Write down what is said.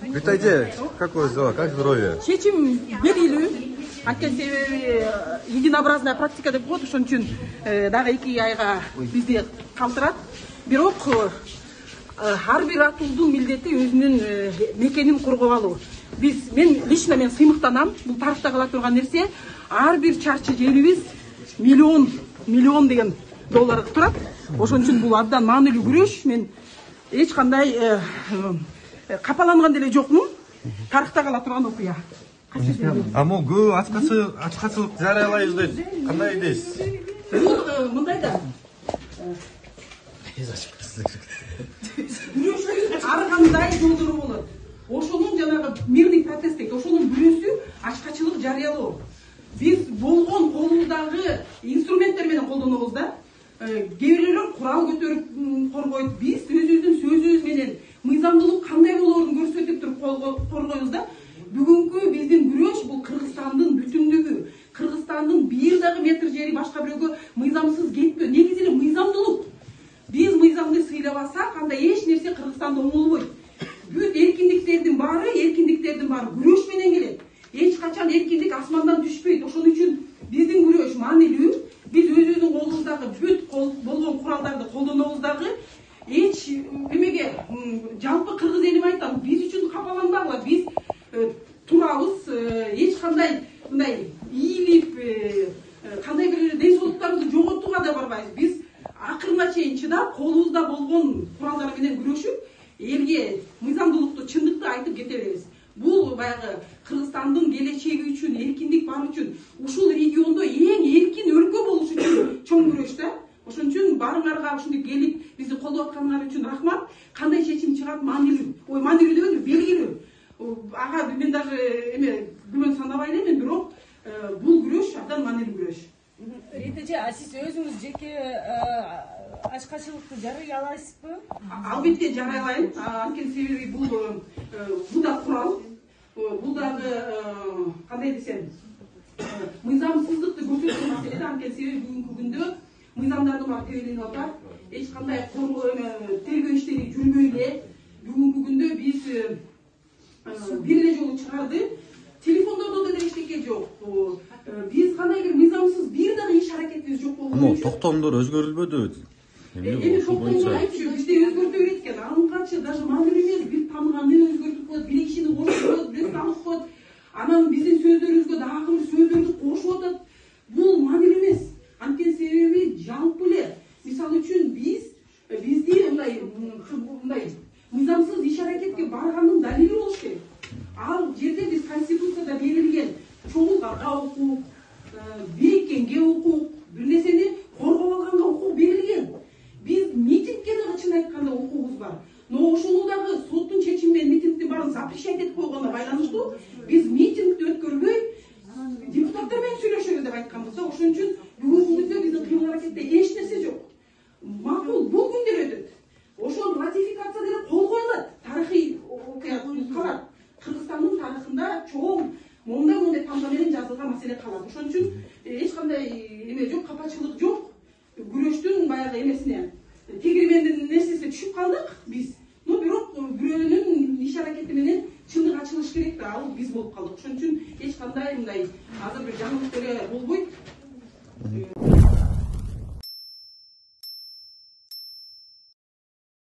Витайте, как у вас дела, как здоровье? Чечим белгилүү. Анткени себеби единообразная практика деп коет, ошон үчүн дагы 2 айга бизди калтырат. Бирок ар бир атуудун милдети өзүнүн мекенин коргоп алуу. Мен лично сыймыктанам. Бул тарыхта кала турган нерсе. Ар бир чарчы жерибиз миллион деген долларга турат. Ошон үчүн бул абдан маанилүү күрөш. Мен эч кандай капаланган деле жокмун. Тарыхта кала турган окуя. Аммо көп ачкачылык жарыялайбыз дейт. Кандай дейсиз? Мындай да. Күрөшкө ар кандай жолдору болот. Ошонун жанагы мирный протест дейт. Ошонун бирөөсү ачкачылык жарыялоо. Биз болгон колубуздагы инструменттер менен колдонобуз да. Кээ бирлер курал көтөрүп коргойт. Биз өзүбүздүн сөзүбүз менен мыйзамдуулук кандай болоорун көрсөтүп туруп коргойбуз да. Бүгүнкү биздин күрөш бул Кыргызстандын бүтүндүгү. Кыргызстандын бир дагы метр жери башка бирөөгө мыйзамсыз кетпөө. Негизи эле мыйзамдуулук. Биз мыйзамды сыйлабасак, анда эч нерсе Кыргызстанда оңолбойт. Бүт эркиндиктердин баары күрөш менен келет. Эч качан эркиндик асмандан түшпөйт. Ошон үчүн биздин күрөш маанилүү. Биз өзүбүздүн колубуздагы бүт болгон куралдарды колдонобуз дагы. Эч эмеге жалпы кыргыз элим айтам, биз үчүн капаланбагыла. Биз турабыз, эч кандай мындай ийилип, кандай бир ден соолуктарыбызды жоготууга да барбайбыз. Биз акырына чейин чыдап, колубузда болгон куралдар менен күрөшүп, элге мыйзамдуулукту, чындыкты айтып кете беребиз. Бул баягы Кыргызстандын келечеги үчүн, эркиндик бар үчүн, ушул региондо эң эркин өлкө болуш үчүн чоң күрөш да. Ошон үчүн баарыңарга ушундай келип бизди колдоп атканыңар үчүн рахмат. Кандай чечим чыгат маанилүү. Маанилүү дебедим, белгилүү. Ага мен даже күмөн санабай элемин, бирок бул күрөш абдан маанилүү күрөш. Ритачы, а сиз өзүңүз жеке ачкачылыкты жарыялайсызбы? Албетте жарыялайм. Анткени себеби бул да курал. Бул дагы кандай десем, мыйзамсыздыкты көрсөткөн маселе да. Анткени себеби бүгүнкү күндө мыйзамдардын баары тебеленип атат. Эч кандай тергөө иштери жүрбөй эле. Бүгүнкү күндө биз бир эле жолу чыгарды. Телефондордо да эчтеке жок. Биз кандай бир мыйзамсыз бир дагы иш аракетибиз жок болгон үчүн. Токтомдор өзгөрүлбөдү. Токтомдор айтчу, бизде өзгөртө берет экен. Анын канча даже маанилүү эмес, бир тамганын өзгөртүп коет, бир кишини кошуп коет, бир алып коет. Анан биздин сөздөрүбүзгө дагы бир сөздөрдү кошуп атат. Бул маанилүү эмес. Анткени себеби жалпы эле, мисалы үчүн бизди мындай мыйзамсыз иш аракетке барганын далили болуш керек. Ал жерде биз конституцияда берилген чогулганга укук, бириккенге укук, бир нерсени коргоп алганга укук берилген. Биз митингге дагы чын айтканда укугубуз бар. Но ошону дагы соттун чечими менен митингдин баарын запрещать этип койгонго байланыштуу биз митингди өткөрбөй депутаттар менен сүйлөшөбүз деп айтканбыз да. Ошон үчүн бүгүнкү күндө биздин кыймыл аракетте эч нерсе жок. Макул, бул күндөр өтөт. Ошол ратификация деле кол коюлат. Тарыхый окуя калат. Кыргызстандын тарыхында чоң мондай тамга менен жазылган маселе калат. Ошон үчүн эч кандай эме жок, капачылык жок. Күрөштүн баягы эмесине, тегирмендин нерсесине түшүп калдык биз. Но бирок бирөөнүн иш аракети менен чындык ачылыш керек да, ал биз болуп калдык. Ошон үчүн эч кандай мындай азыр бир жаңылык деле болбойт.